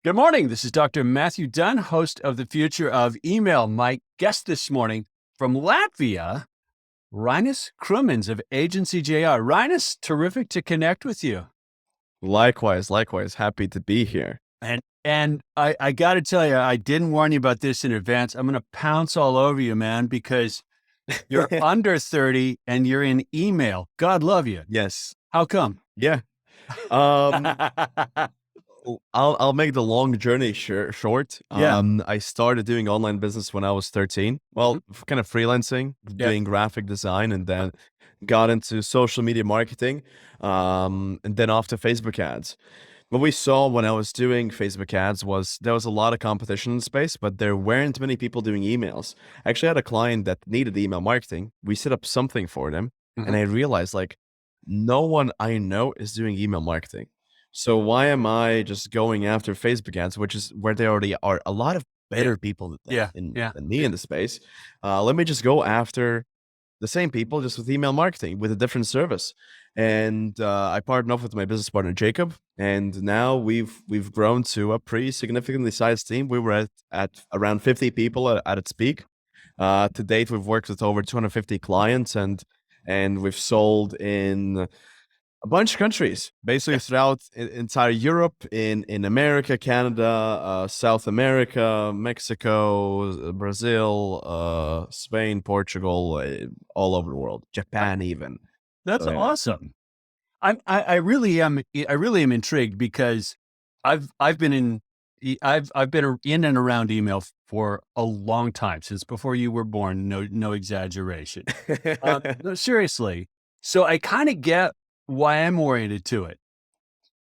Good morning. This is Dr. Matthew Dunn, host of The Future of Email. My guest this morning from Latvia, Reinis Krumins of AgencyJR. Reinis, terrific to connect with you. Likewise. Happy to be here. And I got to tell you, I didn't warn you about this in advance. I'm going to pounce all over you, man, because you're under 30 and you're in email. God love you. Yes. How come? Yeah. Um, I'll make the long journey short. Yeah. I started doing online business when I was 13. Well, kind of freelancing, doing graphic design, and then got into social media marketing, and then off to Facebook ads. What we saw when I was doing Facebook ads was there was a lot of competition in the space, but there weren't many people doing emails. I actually had a client that needed email marketing. We set up something for them, and I realized no one I know is doing email marketing. So why am I just going after Facebook ads, which is where there already are a lot of better people than me in the space? Let me just go after the same people, just with email marketing, with a different service. And I partnered up with my business partner Jacob, and now we've grown to a pretty significantly sized team. We were at around 50 people at its peak. To date, we've worked with over 250 clients, and we've sold in a bunch of countries, basically throughout entire Europe, in America, Canada, South America, Mexico, Brazil, Spain, Portugal, all over the world, Japan even. That's So, yeah. awesome. I really am intrigued because I've been in and around email for a long time, since before you were born. No exaggeration. No, seriously. So I kind of get why I'm oriented to it,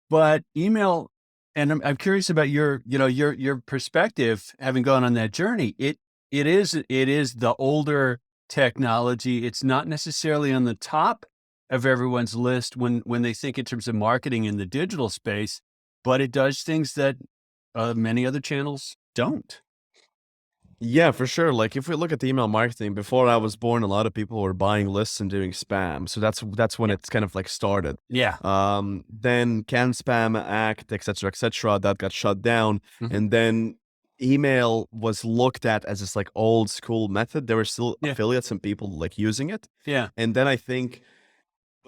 but email, and I'm curious about your perspective, having gone on that journey. It is the older technology. It's not necessarily on the top of everyone's list when they think in terms of marketing in the digital space, but it does things that many other channels don't. Yeah, for sure. Like if we look at the email marketing, before I was born, a lot of people were buying lists and doing spam. So that's when it's kind of like started. Yeah. Then Can Spam Act, etc., that got shut down. And then email was looked at as this like old school method. There were still affiliates and people like using it. Yeah. And then I think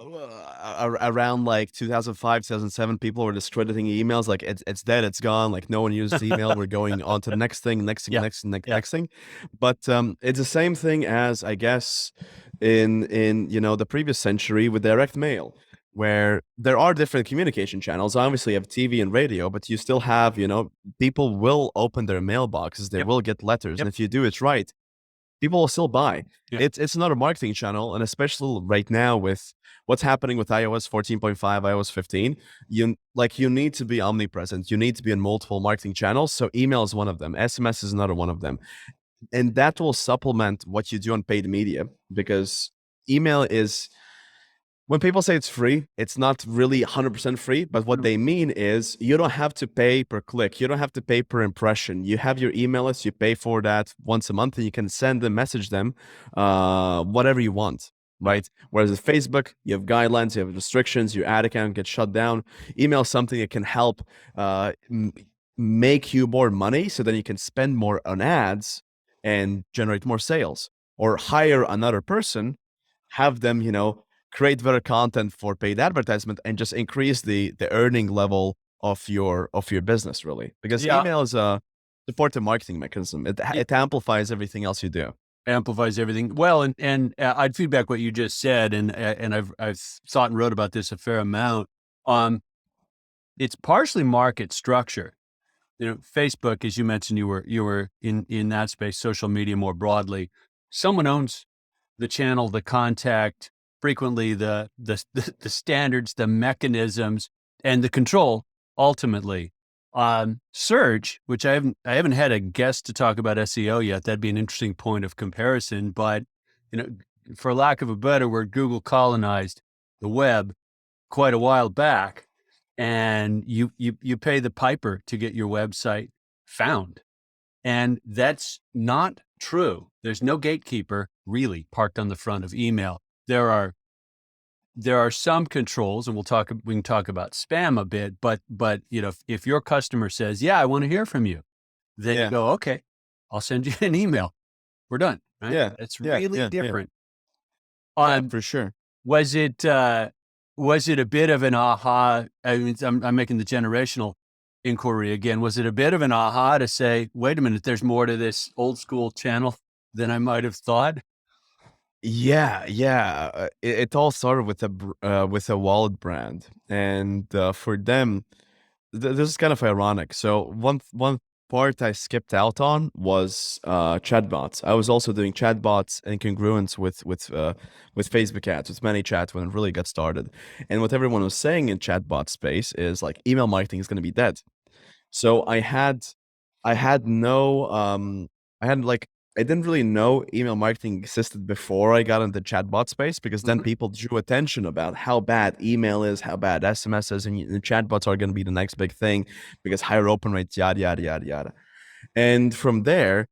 around like 2005, 2007, people were discrediting emails. Like it's dead, it's gone. Like no one uses email. We're going on to the next thing. But it's the same thing as, I guess, in the previous century with direct mail, where there are different communication channels. Obviously, you have TV and radio, but you still have, people will open their mailboxes. They will get letters, and if you do it right, people will still buy. It's another marketing channel, and especially right now with what's happening with iOS 14.5, iOS 15, you need to be omnipresent. You need to be in multiple marketing channels. So email is one of them. SMS is another one of them, and that will supplement what you do on paid media, because email is, when people say it's free, it's not really 100% free, but what they mean is you don't have to pay per click. You don't have to pay per impression. You have your email list, you pay for that once a month, and you can send them, message them, whatever you want, right? Whereas with Facebook, you have guidelines, you have restrictions, your ad account gets shut down. Email is something that can help make you more money, so then you can spend more on ads and generate more sales, or hire another person, have them, create better content for paid advertisement, and just increase the earning level of your business, really. Because email is a supportive marketing mechanism. It amplifies everything else you do. Amplifies everything. Well, and I'd feedback what you just said, and I've thought and wrote about this a fair amount. It's partially market structure. Facebook, as you mentioned, you were in that space, social media more broadly. Someone owns the channel, the contact, frequently the standards, the mechanisms, and the control. Ultimately, search, which I haven't had a guest to talk about SEO yet. That'd be an interesting point of comparison. But for lack of a better word, Google colonized the web quite a while back, and you pay the piper to get your website found. And that's not true. There's no gatekeeper really parked on the front of email. There are there are some controls, and we can talk about spam a bit, but if your customer says, yeah, I want to hear from you, then you Yeah. go, okay, I'll send you an email. We're done. Right. Yeah. It's Yeah. really Yeah. Yeah. different. Yeah, Um, for sure. was it a bit of an aha? I mean, I'm making the generational inquiry again. Was it a bit of an aha to say, wait a minute, there's more to this old school channel than I might have thought? Yeah, yeah. It all started with a wallet brand, and for them, this is kind of ironic. So one part I skipped out on was chatbots. I was also doing chatbots and congruence with Facebook ads, with ManyChat when it really got started. And what everyone was saying in chatbot space is like email marketing is going to be dead. So I had no I had like I didn't really know email marketing existed before I got into chatbot space, because then Mhm. people drew attention about how bad email is, how bad SMS is, and the chatbots are going to be the next big thing because higher open rates, yada yada yada yada. And from there,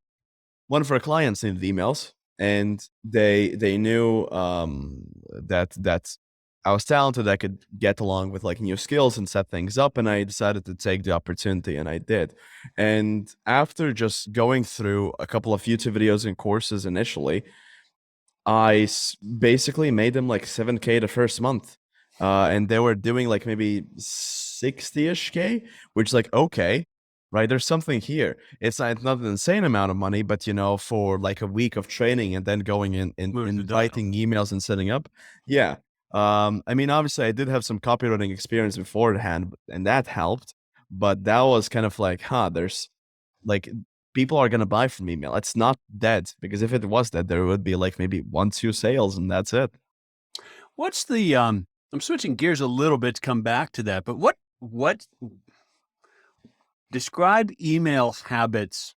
one of our clients needed emails, and they knew that I was talented. I could get along with like new skills and set things up, and I decided to take the opportunity, and I did. And after just going through a couple of YouTube videos and courses initially, basically made them like 7K the first month. And they were doing like maybe 60-ish K, which is like, okay, right? There's something here. It's not an insane amount of money, but for like a week of training and then going in and Move the dial. writing emails and setting up. Yeah. I mean, obviously I did have some copywriting experience beforehand, and that helped, but that was kind of like, there's like people are going to buy from email. It's not dead, because if it was dead, there would be like maybe 1, 2 sales and that's it. What's the I'm switching gears a little bit to come back to that, but what describe email habits,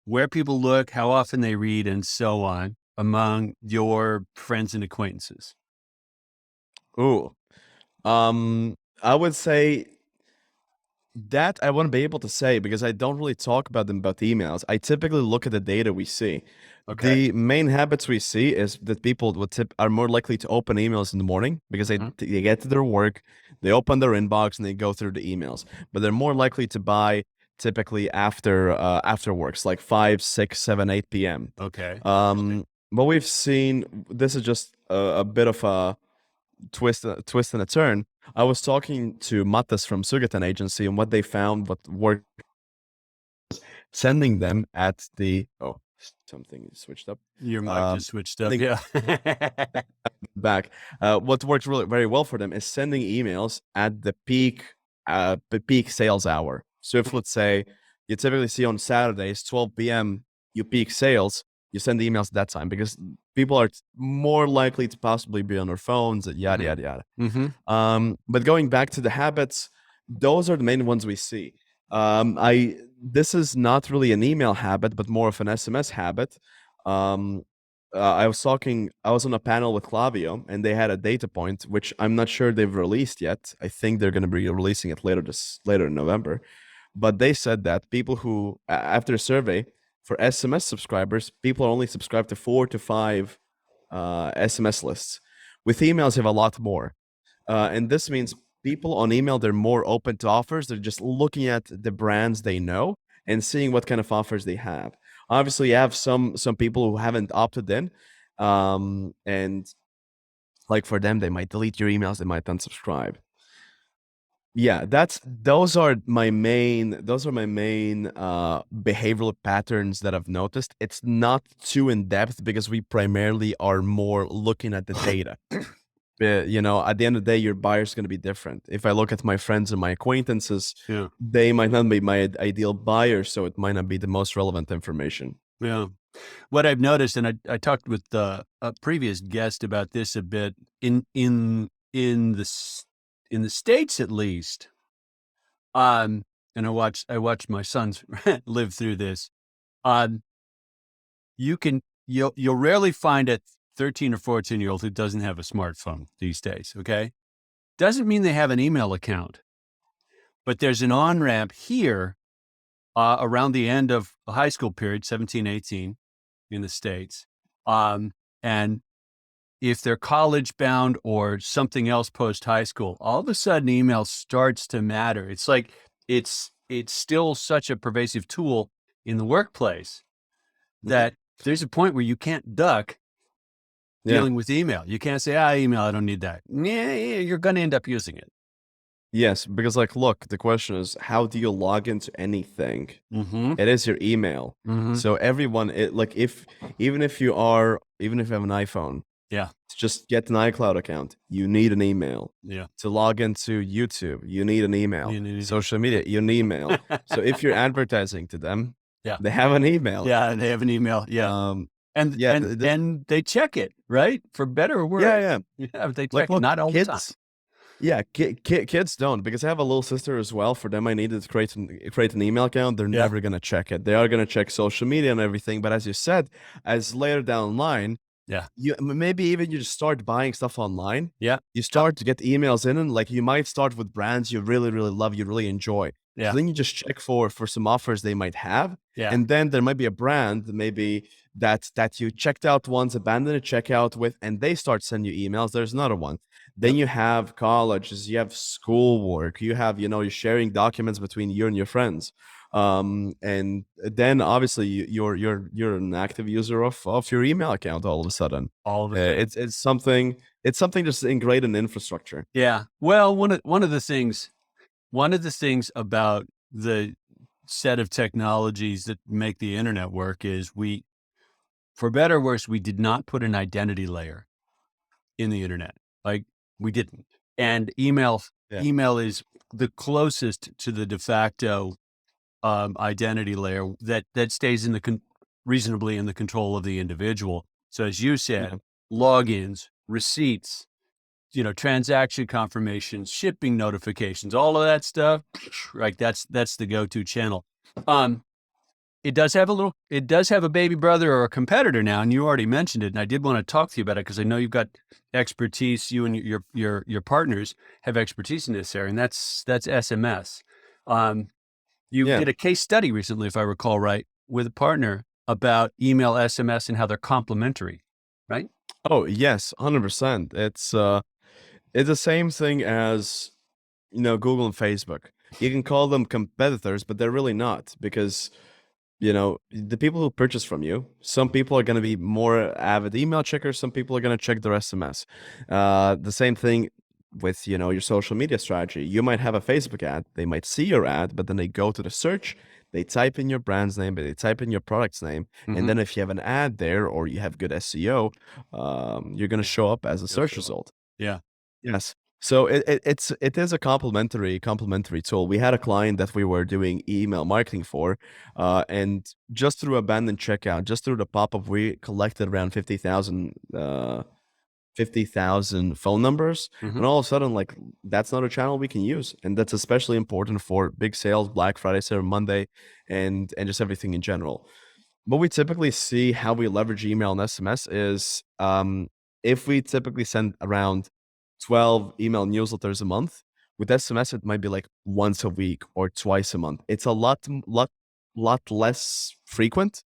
where people look, how often they read, and so on among your friends and acquaintances? Ooh. I would say that I wouldn't be able to say, because I don't really talk about them about the emails. I typically look at the data we see. Okay. The main habits we see is that people are more likely to open emails in the morning, because Mhm. they get to their work, they open their inbox and they go through the emails. But they're more likely to buy typically after works, like 5, 6, 7, 8 p.m. Okay. What we've seen, this is just a bit of a twist and a turn. I was talking to Mattas from Sugatan Agency, and what they found, what worked, sending them at the something switched up. Your mic Um, just switched up. sending Yeah. back. What works really very well for them is sending emails at the peak sales hour. So if, let's say, you typically see on Saturdays 12 p.m. you peak sales, you send the emails at that time, because people are more likely to possibly be on their phones, yada Mhm. yada yada. Mhm. But going back to the habits, those are the main ones we see. I This is not really an email habit, but more of an SMS habit. Um, I was on a panel with Clavio, and they had a data point, which I'm not sure they've released yet. I think they're going to be releasing it later in November. But they said that people who, after a survey for SMS subscribers, people are only subscribed to 4 to 5 SMS lists. With emails, you have a lot more. And this means people on email, they're more open to offers. They're just looking at the brands they know and seeing what kind of offers they have. Obviously, you have some people who haven't opted in, and like for them, they might delete your emails, they might unsubscribe. Yeah, those are my main behavioral patterns that I've noticed. It's not too in depth, because we primarily are more looking at the data. At the end of the day, your buyer's going to be different. If I look at my friends and my acquaintances, Yeah. they might not be my ideal buyer, so it might not be the most relevant information. Yeah. What I've noticed, and I talked with a previous guest about this a bit, in the States at least. And I watched my sons live through this. Um, you'll rarely find a 13 or 14-year-old who doesn't have a smartphone these days. Okay, doesn't mean they have an email account, but there's an on ramp here around the end of the high school period, 17, 18 in the States, and if they're college bound or something else post high school, all of a sudden email starts to matter. It's like it's still such a pervasive tool in the workplace Mhm. that there's a point where you can't duck Yeah. dealing with email. You can't say, email, I don't need that. Yeah, you're going to end up using it. Yes, because like, look, the question is, how do you log into anything? Mm-hmm. It is your email. Mm-hmm. So everyone, like, even if you have an iPhone, Yeah. to just get an iCloud account, you need an email. Yeah. To log into YouTube, you need an email. You need an Social media, you need email. So if you're advertising to them, Yeah. they have an email. Yeah, they have an email. Yeah. And yeah, and they check it, right? For better or worse. yeah. Yeah, they check Like, it look, not all the time. kids. Yeah, kids don't, because I have a little sister as well. For them, I needed to create an email account. They're never gonna check it. They are gonna check social media and everything. But as you said, as later down the line, Yeah. maybe even you just start buying stuff online. Yeah. You start to get emails in, and like, you might start with brands you really, really love, you really enjoy. Yeah. So then you just check for some offers they might have. Yeah. And then there might be a brand maybe that you checked out once, abandoned a checkout with, and they start sending you emails. There's another one. Then you have colleges, you have schoolwork, you have, you're sharing documents between you and your friends. And then obviously you're an active user of your email account all of a sudden. All of a sudden. It's something just ingrained in the infrastructure. Yeah. Well, one of the things about the set of technologies that make the internet work is for better or worse, we did not put an identity layer in the internet. Like, we didn't. And email is the closest to the de facto identity layer that stays reasonably in the control of the individual. So as you said, logins, receipts, transaction confirmations, shipping notifications, all of that stuff, right? That's the go-to channel. It does have a baby brother or a competitor now, and you already mentioned it. And I did want to talk to you about it because I know you've got expertise. You and your partners have expertise in this area, and that's SMS. You did a case study recently, if I recall right, with a partner about email, SMS, and how they're complementary, right? Oh yes, 100%. It's the same thing as Google and Facebook. You can call them competitors, but they're really not, because the people who purchase from you, some people are going to be more avid email checkers, some people are going to check their SMS. The same thing with your social media strategy. You might have a Facebook ad, they might see your ad, but then they go to the search, they type in your brand's name, they type in your product's name, and then if you have an ad there or you have good SEO, you're going to show up as a search result. Yeah. Yes. So it is a complementary tool. We had a client that we were doing email marketing for, and just through abandoned checkout, just through the pop-up, we collected around 50,000 phone numbers, and all of a sudden, like, that's not a channel we can use, and that's especially important for big sales, Black Friday, Cyber Monday, and just everything in general. What we typically see how we leverage email and SMS is, if we typically send around 12 email newsletters a month, with SMS it might be like once a week or twice a month. It's a lot less frequent,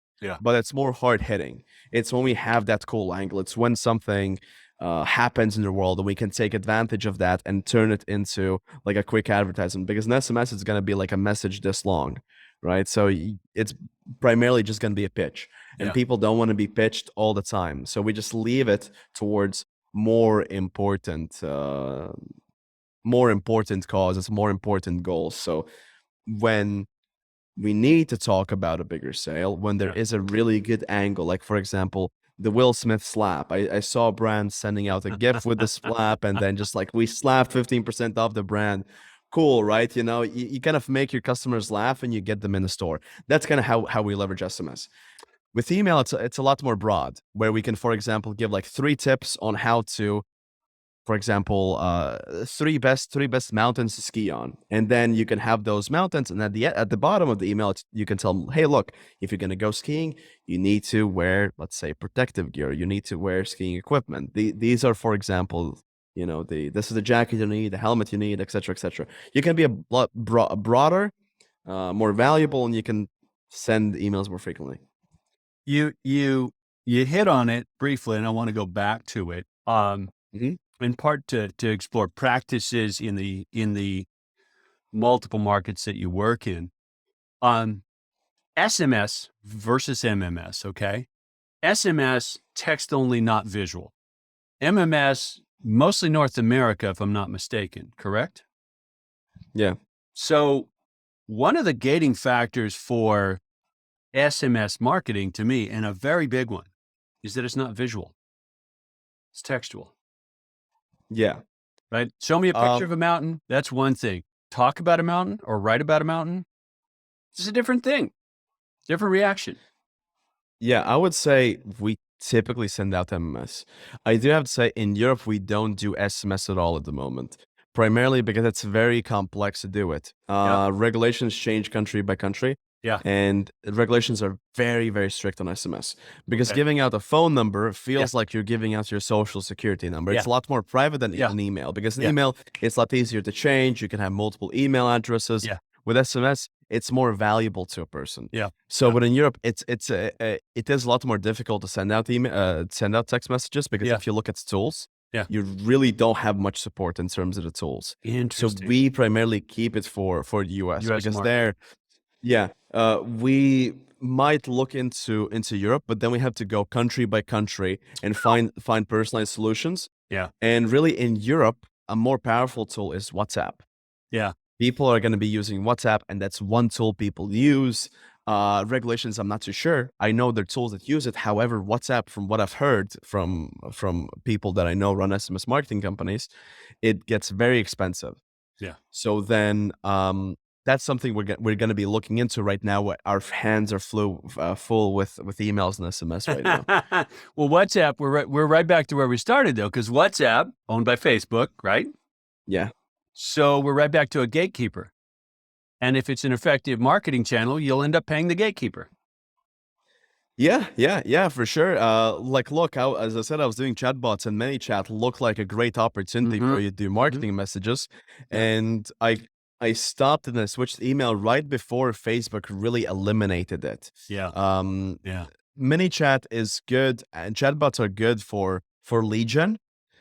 but it's more hard hitting. It's when we have that cool angle. It's when something happens in the world and we can take advantage of that and turn it into like a quick advertisement, because an SMS is going to be like a message this long, right? So it's primarily just going to be a pitch, and people don't want to be pitched all the time. So we just leave it towards more important causes, more important goals. So when we need to talk about a bigger sale, when there is a really good angle, like for example, the Will Smith slap. I saw brands sending out a gift with the slap, and then just like, we slapped 15% off the brand. Cool, right? You kind of make your customers laugh and you get them in the store. That's kind of how we leverage SMS. With email, it's a lot more broad, where we can, for example, give like 3 tips on how to, for example, 3 best mountains to ski on, and then you can have those mountains, and at the bottom of the email, you can tell them, hey, look, if you're gonna go skiing, you need to wear, let's say, protective gear. You need to wear skiing equipment. These are, for example, this is the jacket you need, the helmet you need, etc., etc. You can be a lot broader, more valuable, and you can send emails more frequently. You hit on it briefly, and I want to go back to it. um, Mhm. in part to explore practices in the multiple markets that you work in. Um, SMS versus MMS. Okay, SMS text only, not visual. MMS mostly North America, if I'm not mistaken. Correct. Yeah. So one of the gating factors for SMS marketing to me, and a very big one, is that it's not visual. It's textual, Yeah. right? Show me a picture Um, of a mountain. That's one thing. Talk about a mountain or write about a mountain. It's a different thing, different reaction. yeah, I would say we typically send out MMS. I do have to say in Europe we don't do SMS at all at the moment. Primarily because it's very complex to do it. Yeah. Regulations change country by country, Yeah. and regulations are very, very strict on SMS. Because Okay. giving out a phone number Yeah. feels like you're giving out your social security number. Yeah. It's a lot more private than Yeah. an email. Because an Yeah. email, it's a lot easier to change. You can have multiple email addresses. Yeah. With SMS, it's more valuable to a person. Yeah. So, Yeah. but in Europe, it is a lot more difficult to send out text messages because Yeah. if you look at tools, Yeah. you really don't have much support in terms of the tools. So Interesting. we primarily keep it for the US US because market. there, yeah, we might look into Europe, but then we have to go country by country and find personalized solutions. Yeah. And really, in Europe, a more powerful tool is WhatsApp. Yeah. People are going to be using WhatsApp, and that's one tool people use. Regulations, I'm not too sure. I know there are tools that use it. However, WhatsApp, from what I've heard from people that I know run SMS marketing companies, it gets very expensive. Yeah. So then, that's something we're going to be looking into right now. Our hands are full with emails and SMS right now. Well, WhatsApp, we're right back to where we started though, because WhatsApp owned by Facebook, right? Yeah. So we're right back to a gatekeeper. And if it's an effective marketing channel, you'll end up paying the gatekeeper. Yeah, for sure. Like, look, as I said, I was doing chatbots, and ManyChat looked like a great opportunity for you to do marketing messages. Yeah. And I stopped and I switched to email right before Facebook really eliminated it. Yeah. Yeah. ManyChat is good, and chatbots are good for lead gen,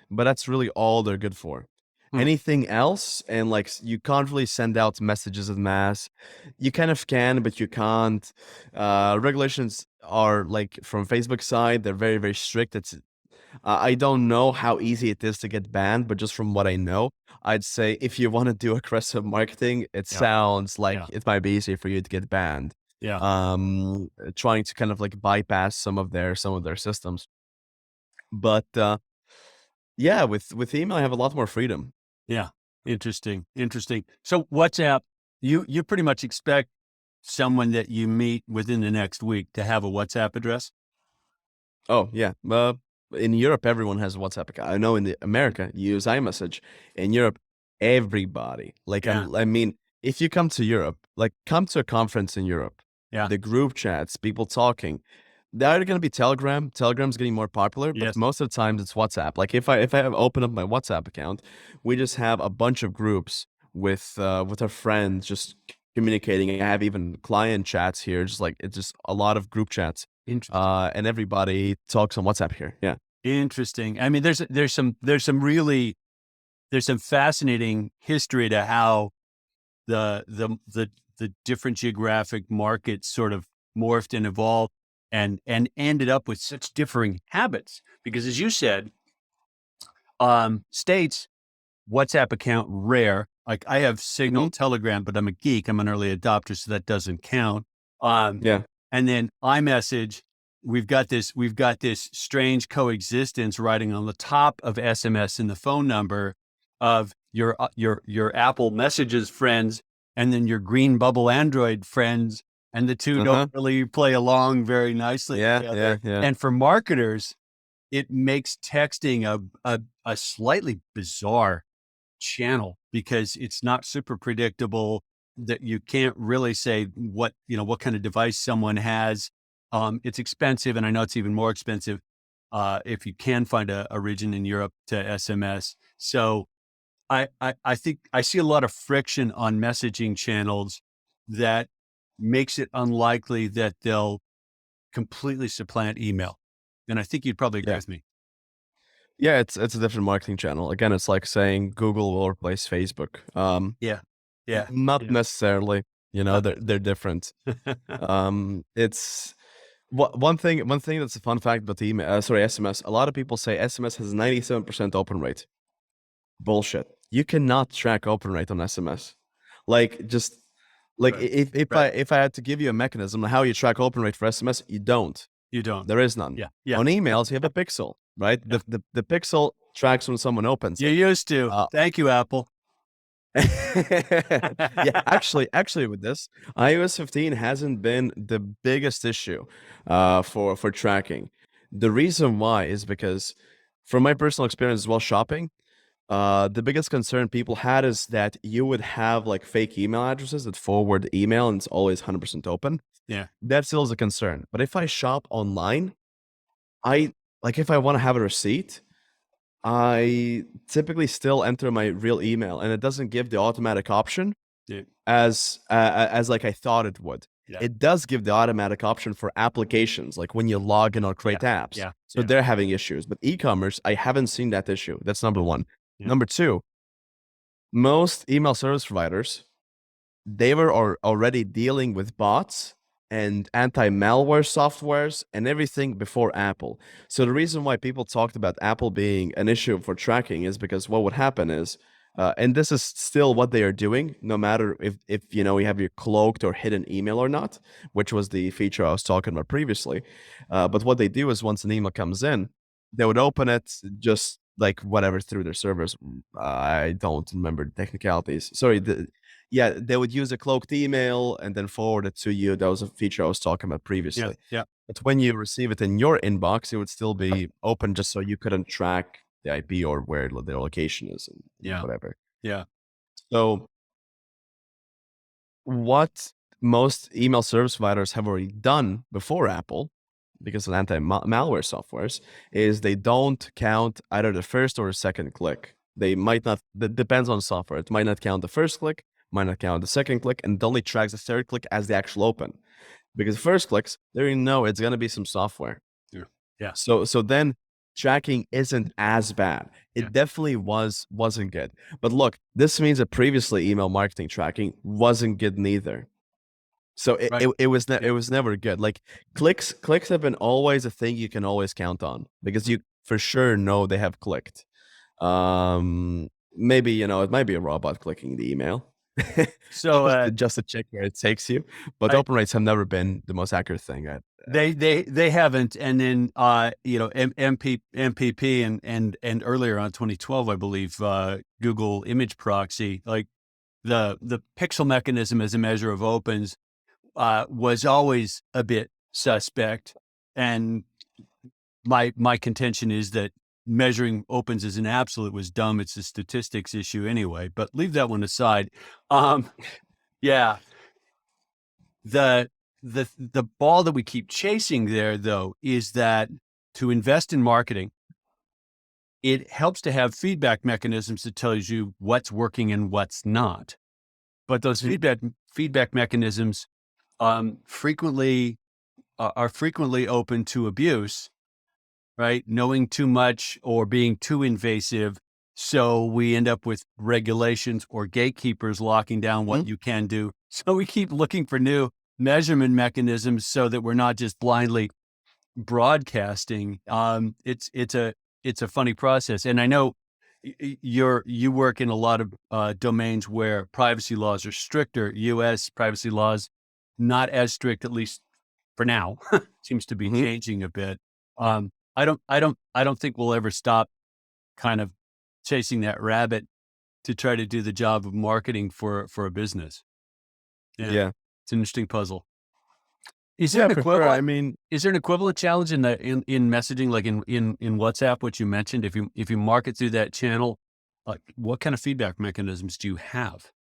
but that's really all they're good for. Hmm. Anything else, and like you can't really send out messages en masse. You kind of can, but you can't. Regulations are like from Facebook side, they're very, very strict. It's I don't know how easy it is to get banned, but just from what I know, I'd say if you want to do aggressive marketing, it Yeah. sounds like Yeah. it might be easier for you to get banned. Yeah. Trying to kind of like bypass some of their systems. But yeah, with email, I have a lot more freedom. Yeah. Interesting. So WhatsApp, you pretty much expect someone that you meet within the next week to have a WhatsApp address? Oh yeah. In Europe, everyone has a WhatsApp account. I know in America, you use iMessage. In Europe, everybody. Like Yeah. I mean, if you come to Europe, like come to a conference in Europe, Yeah. the group chats, people talking, they're either going to be Telegram. Telegram's getting more popular, but Yes. most of the times it's WhatsApp. Like if I have opened up my WhatsApp account, we just have a bunch of groups with our friends just communicating. I have even client chats here, just like it's just a lot of group chats. Interesting. And everybody talks on WhatsApp here. Yeah. Interesting. I mean, there's some fascinating history to how the different geographic markets sort of morphed and evolved and ended up with such differing habits. Because as you said, States, WhatsApp account rare. Like I have Signal, Telegram, but I'm a geek. I'm an early adopter, so that doesn't count. Yeah. And then iMessage, we've got this strange coexistence riding on the top of SMS in the phone number of your Apple Messages friends and then your green bubble Android friends, and the two don't really play along very nicely together. Yeah. And for marketers, it makes texting a slightly bizarre channel because it's not super predictable, that you can't really say what kind of device someone has. It's expensive, and I know it's even more expensive if you can find a region in Europe to SMS. So I think I see a lot of friction on messaging channels that makes it unlikely that they'll completely supplant email. And I think you'd probably agree Yeah. with me. Yeah, it's a different marketing channel. Again, it's like saying Google will replace Facebook. Yeah. Yeah. Not Yeah. necessarily. You know, they're different. It's one thing that's a fun fact about email. Sorry, SMS. A lot of people say SMS has 97% open rate. Bullshit. You cannot track open rate on SMS. Like just like Right. if I had to give you a mechanism on how you track open rate for SMS, you don't. You don't. There is none. Yeah. Yeah. On emails, you have a pixel, right? Yeah. The pixel tracks when someone opens You it. used to. Thank you, Apple. Yeah, actually, with this, iOS 15 hasn't been the biggest issue for tracking. The reason why is because, from my personal experience as well, shopping, the biggest concern people had is that you would have like fake email addresses that forward email and it's always 100% open. Yeah. That still is a concern. But if I shop online, I like if I want to have a receipt, I typically still enter my real email, and it doesn't give the automatic option Yeah. as like I thought it would. Yeah. It does give the automatic option for applications, like when you log in or create apps. Yeah. So they're having issues. But e-commerce, I haven't seen that issue. That's number one. Yeah. Number two, most email service providers, they were already dealing with bots and anti-malware softwares and everything before Apple. So the reason why people talked about Apple being an issue for tracking is because what would happen is, and this is still what they are doing, no matter if you know you have your cloaked or hidden email or not, which was the feature I was talking about previously. But what they do is once an email comes in, they would open it just like whatever through their servers. I don't remember the technicalities. Sorry, yeah, they would use a cloaked email and then forward it to you. That was a feature I was talking about previously. Yeah. But when you receive it in your inbox, it would still be open just so you couldn't track the IP or where their location is and whatever. Yeah. So what most email service providers have already done before Apple, because of anti-malware softwares, is they don't count either the first or the second click. They might not, that depends on software. It might not count the first click, might not count the second click, and it only tracks the third click as the actual open. Because first clicks, they already know it's going to be some software. Yeah. So then tracking isn't as bad. It definitely wasn't good. But look, this means that previously email marketing tracking wasn't good neither. So it was never good. Like clicks have been always a thing you can always count on because you for sure know they have clicked. Maybe, you know, it might be a robot clicking the email. So just to check where it takes you. But open rates have never been the most accurate thing. They haven't. And then you know, MPP and earlier on 2012, I believe, Google Image Proxy, like the pixel mechanism as a measure of opens was always a bit suspect. And my contention is that measuring opens as an absolute was dumb. It's a statistics issue anyway, but leave that one aside. Yeah. The ball that we keep chasing there, though, is that to invest in marketing, it helps to have feedback mechanisms that tells you what's working and what's not. But those feedback mechanisms frequently are frequently open to abuse, right? Knowing too much or being too invasive. So we end up with regulations or gatekeepers locking down what you can do. So we keep looking for new measurement mechanisms so that we're not just blindly broadcasting. It's a funny process. And I know you work in a lot of domains where privacy laws are stricter. US privacy laws, not as strict, at least for now. Seems to be changing a bit. I don't think we'll ever stop kind of chasing that rabbit to try to do the job of marketing for a business. Yeah. It's an interesting puzzle. Is there an equivalent? Sure. I mean, is there an equivalent challenge in messaging, like in WhatsApp, which you mentioned? If you market through that channel, like what kind of feedback mechanisms do you have?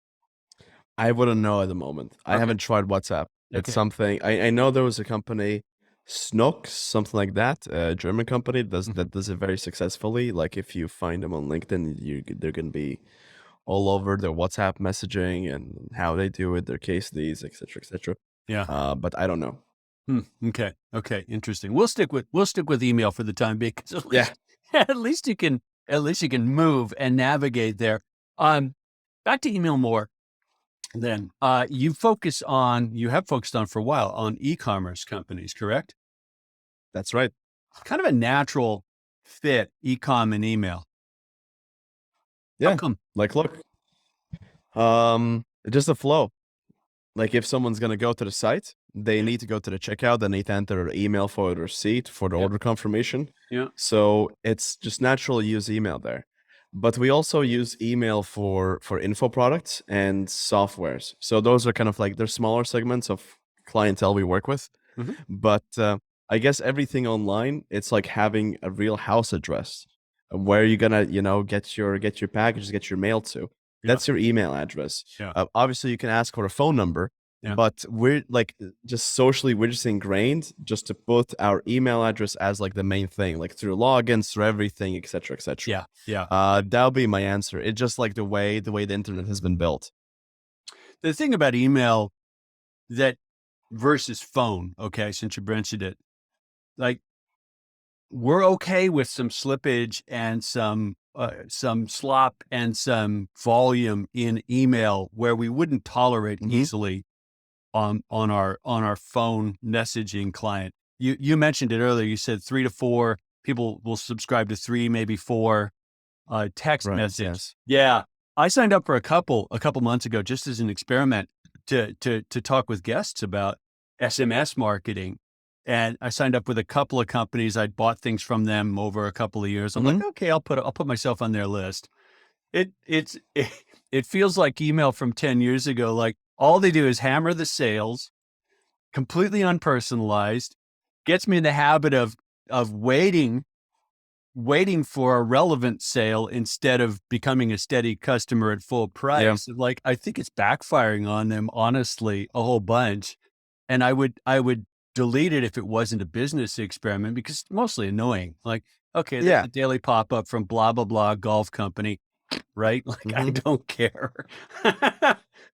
I wouldn't know at the moment. I haven't tried WhatsApp. It's something I know there was a company, Snook, something like that, a German company that does it very successfully. Like if you find them on LinkedIn, they're going to be all over their WhatsApp messaging and how they do it, their case studies, etc., etc. Yeah. But I don't know. Okay. Interesting. We'll stick with email for the time being. Yeah. at least you can move and navigate there. Back to email more. Then you have focused on for a while on e-commerce companies, correct? That's right. Kind of a natural fit, e-com and email. How Yeah. come? Like, look, just a flow. Like if someone's gonna go to the site, they need to go to the checkout, they need to enter their email for the receipt, for the Yeah. order confirmation. Yeah. So it's just natural to use email there. But we also use email for info products and softwares. So those are kind of like they're smaller segments of clientele we work with. Mhm. But I guess everything online, it's like having a real house address where you're gonna, get your packages, get your mail to. Yeah. That's your email address. Yeah. Obviously, you can ask for a phone number, Yeah. but we're like just socially, we're just ingrained just to put our email address as like the main thing, like through logins, through everything, etc., etc. Yeah. Yeah. That'll be my answer. It's just like the way the internet has been built. The thing about email that versus phone, okay, since you mentioned it, like we're okay with some slippage and some slop and some volume in email where we wouldn't tolerate Mhm. easily on our phone messaging client. You mentioned it earlier. You said 3 to 4 people will subscribe to 3, maybe 4 text Right. message. Yes. Yeah, I signed up for a couple months ago just as an experiment to talk with guests about SMS marketing. And I signed up with a couple of companies. I'd bought things from them over a couple of years. I'm like, Mhm. okay, I'll put myself on their list. It feels like email from 10 years ago. Like all they do is hammer the sales, completely unpersonalized, gets me in the habit of waiting for a relevant sale instead of becoming a steady customer at full Yeah. price. Like, I think it's backfiring on them, honestly, a whole bunch. And I would delete it if it wasn't a business experiment because it's mostly annoying. Like, okay, there's Yeah. a daily pop up from blah, blah, blah golf company, right? Like, I Mhm. don't care.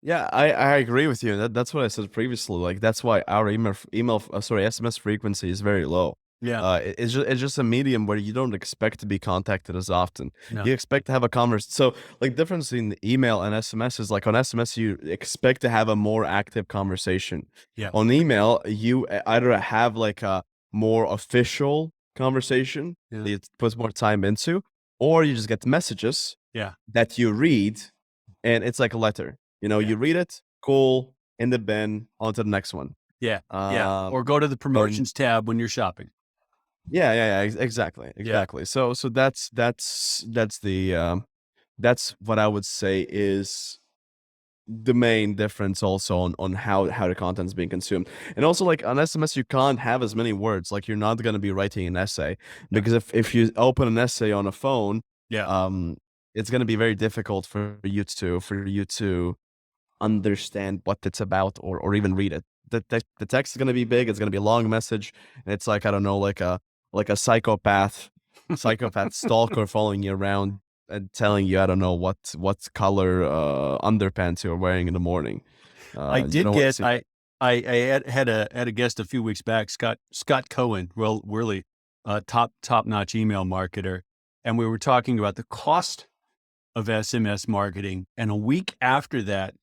Yeah, I agree with you. That's what I said previously. Like that's why our SMS frequency is very low. Yeah. It's just a medium where you don't expect to be contacted as often. No. You expect to have a conversation. So like difference in email and SMS is like on SMS you expect to have a more active conversation. Yeah. On email you either have like a more official conversation Yeah. that you put more time into, or you just get messages Yeah. that you read and it's like a letter. Yeah. You read it, cool, in the bin, on to the next one. Yeah. Yeah. Um, Or go to the and promotions tab when you're shopping. exactly, Yeah. exactly. So that's what I would say is the main difference also on how the content is being consumed. And also like on SMS you can't have as many words. Like you're not going to be writing an essay because if you open an essay on a phone, Yeah. it's going to be very difficult for you to understand what it's about or even read it. The text is going to be big. It's going to be a long message, and it's like I don't know, like a psychopath stalker following you around and telling you I don't know what color underpants you're wearing in the morning. I You did don't want to get see. I had a guest a few weeks back, Scott Cohen, well, really top-notch email marketer, and we were talking about the cost of SMS marketing. And a week after that,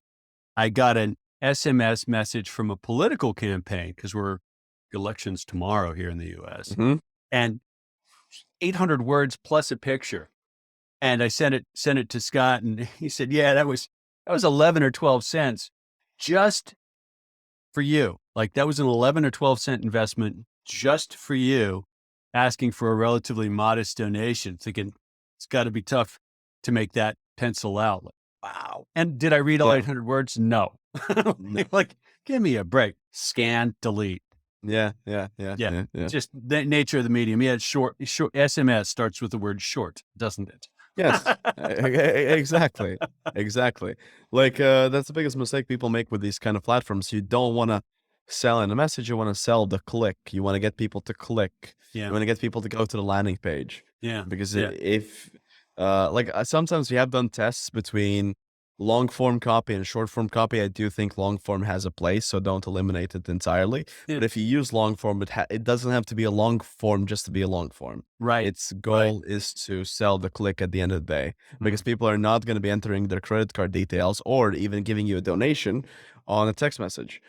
I got an SMS message from a political campaign because we're elections tomorrow here in the US, Mhm. and 800 words plus a picture. And I sent it to Scott, and he said, "Yeah, that was 11 or 12 cents just for you. Like that was an 11 or 12 cent investment just for you, asking for a relatively modest donation." Thinking it's got to be tough to make that pencil out. Like, wow. And did I read all Yeah. 800 words? No. No. Like, give me a break. Scan, delete. Yeah. Yeah. Just the nature of the medium. Yeah, it's short. SMS starts with the word short, doesn't it? Yes, exactly, exactly. Like that's the biggest mistake people make with these kind of platforms. You don't want to sell in a message. You want to sell the click. You want to get people to click. You Yeah. want to get people to go to the landing page. Yeah. Because Yeah. if sometimes we have done tests between long form copy and short form copy. I do think long form has a place, so don't eliminate it entirely. Yeah. But if you use long form, it doesn't have to be a long form just to be a long form. Right. Its goal is to sell the click at the end of the day, because people are not going to be entering their credit card details or even giving you a donation on a text message.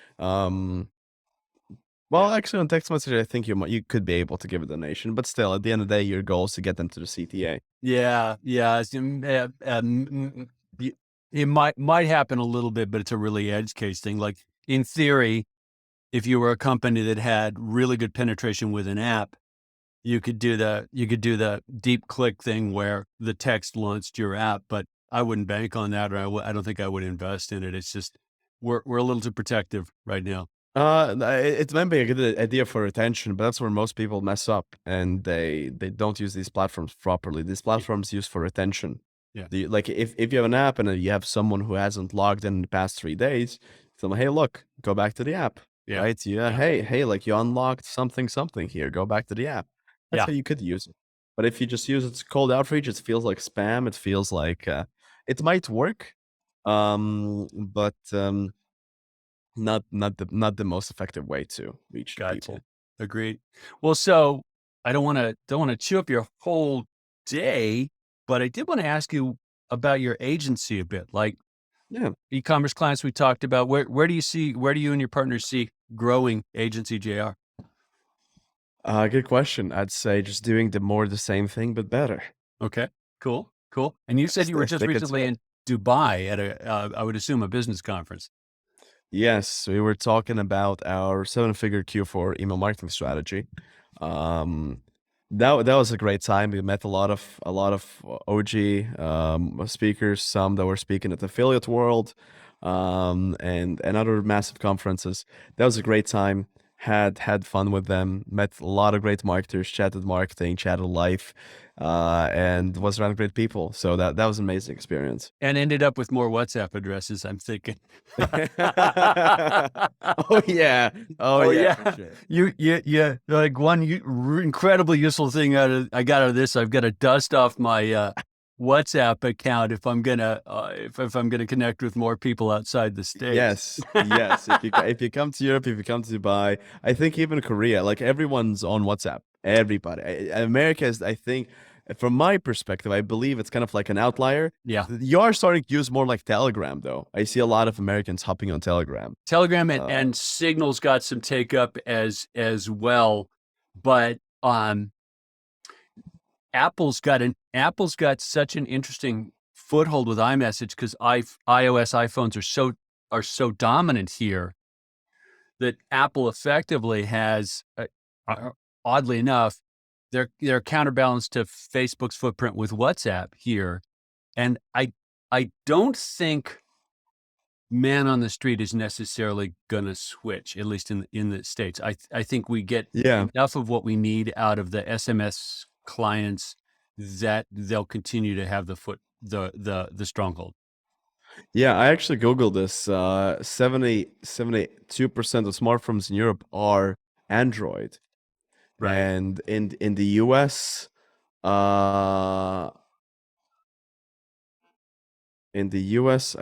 Well, actually, on text message, I think you could be able to give a donation, but still, at the end of the day, your goal is to get them to the CTA. Yeah, yeah. It might happen a little bit, but it's a really edge case thing. Like in theory, if you were a company that had really good penetration with an app, you could do the deep click thing where the text launched your app. But I wouldn't bank on that, or I don't think I would invest in it. It's just we're a little too protective right now. It might be a good idea for retention, but that's where most people mess up, and they don't use these platforms properly. These platforms used for retention. Yeah. Like if you have an app and you have someone who hasn't logged in the past 3 days, tell them, hey, look, go back to the app. Yeah. Right? Yeah. Hey, like you unlocked something here. Go back to the app. That's how you could use it. But if you just use it as cold outreach, it feels like spam. It feels like it might work, but not the most effective way to reach people. Agreed. Well, so I don't want to chew up your whole day, but I did want to ask you about your agency a bit. Like, Yeah. e-commerce clients we talked about. Where do you and your partners see growing AgencyJR? Good question. I'd say just doing the same thing, but better. Okay, cool. And you said you were just recently in Dubai at I would assume a business conference. Yes, we were talking about our 7-figure Q4 email marketing strategy. That was a great time. We met a lot of OG speakers, some that were speaking at the Affiliate World, and other massive conferences. That was a great time. Had fun with them. Met a lot of great marketers. Chatted marketing, chatted life, and was around great people. So that was an amazing experience. And ended up with more WhatsApp addresses, I'm thinking. Oh yeah. For sure. You like one incredibly useful thing I got out of this. I've got to dust off my WhatsApp account if I'm gonna if I'm gonna connect with more people outside the States. Yes. If you come to Europe, if you come to Dubai, I think even Korea, like everyone's on WhatsApp. Everybody. America is, I think, from my perspective, I believe it's kind of like an outlier. Yeah. You are starting to use more like Telegram, though. I see a lot of Americans hopping on Telegram. Telegram and Signal's got some take up as well, but Apple's got such an interesting foothold with iMessage because iOS iPhones are so dominant here that Apple effectively has, oddly enough, they're counterbalanced to Facebook's footprint with WhatsApp here, and I don't think man on the street is necessarily going to switch, at least in the States. I think we get enough of what we need out of the SMS clients that they'll continue to have the stronghold. Yeah, I actually Googled this. 72% of smartphones in Europe are Android. Right. And in the US, I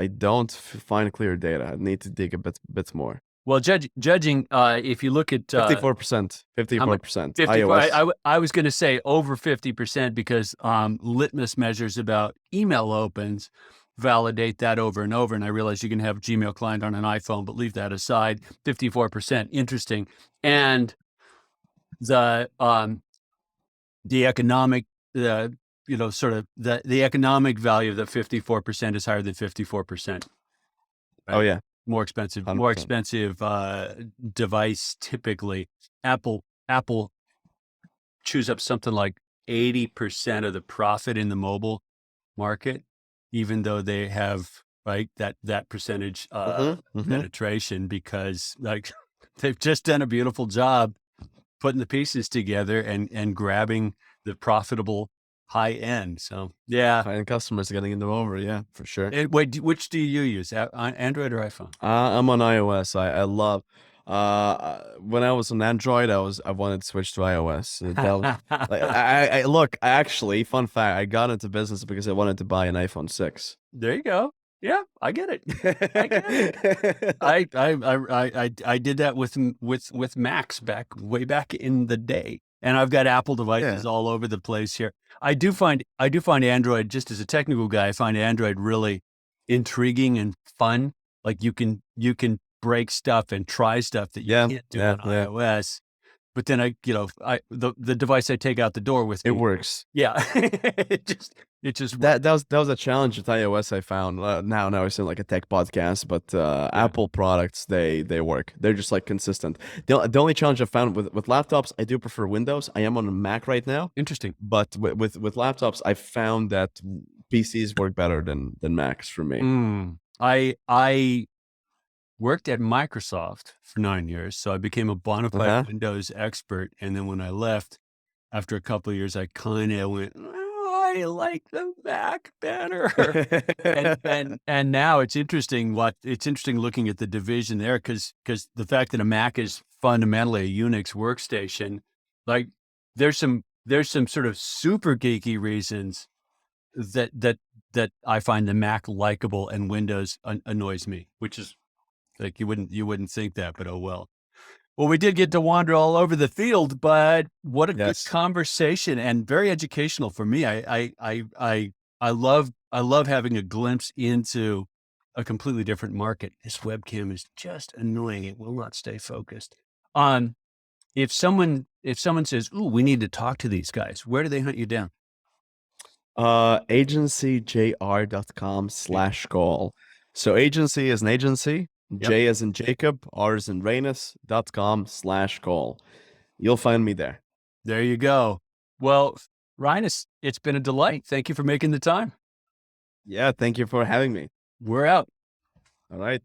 don't find clear data. I need to dig a bit more. Well, judging, if you look at 54%, 54%. iOS. I was going to say over 50% because litmus measures about email opens validate that over and over. And I realize you can have a Gmail client on an iPhone, but leave that aside. 54%, interesting. And the economic, sort of the economic value of the 54% is higher than 54%. Right? Oh yeah. More expensive 100%. Device typically. Apple chews up something like 80% of the profit in the mobile market, even though they have that percentage penetration, because like they've just done a beautiful job putting the pieces together and grabbing the profitable high end. So yeah, high end customers getting into over. Yeah, for sure. Wait, which do you use? Android or iPhone? I'm on iOS. I love. When I was on Android, I wanted to switch to iOS. Look, actually, fun fact, I got into business because I wanted to buy an iPhone 6. There you go. Yeah, I get it. I get it. I did that with Macs way back in the day, and I've got Apple Yeah. devices all over the place here. I do find Android, just as a technical guy, I find Android really intriguing and fun. Like you can break stuff and try stuff that you Yeah. can't do Yeah. on Yeah. iOS. But then the device I take out the door with It me, works. yeah, it just That was a challenge with iOS I found. Now I sound like a tech podcast, but yeah, Apple products they work. They're just like consistent. The only challenge I found with laptops, I do prefer Windows. I am on a Mac right now, interesting. but with laptops, I found that PCs work better than Macs for me. I worked at Microsoft for 9 years, so I became a bona Uh fide huh. Windows expert. And then when I left, after a couple of years, I kind of went, "Oh, I like the Mac better." And now it's interesting looking at the division there, because the fact that a Mac is fundamentally a Unix workstation, like there's some sort of super geeky reasons that I find the Mac likable and Windows annoys me, which is like you wouldn't think that, but oh well. Well, we did get to wander all over the field, but what a good Yes. conversation and very educational for me. I love having a glimpse into a completely different market. This webcam is just annoying. It will not stay focused. Um, if someone says, "Ooh, we need to talk to these guys," where do they hunt you down? AgencyJR.com/call. So agency is an agency, Yep, J as in Jacob, R as in Reinis.com/call. You'll find me there. there you go. Well, Reinis, it's been a delight. Thank you for making the time. Yeah, thank you for having me. We're out. All right.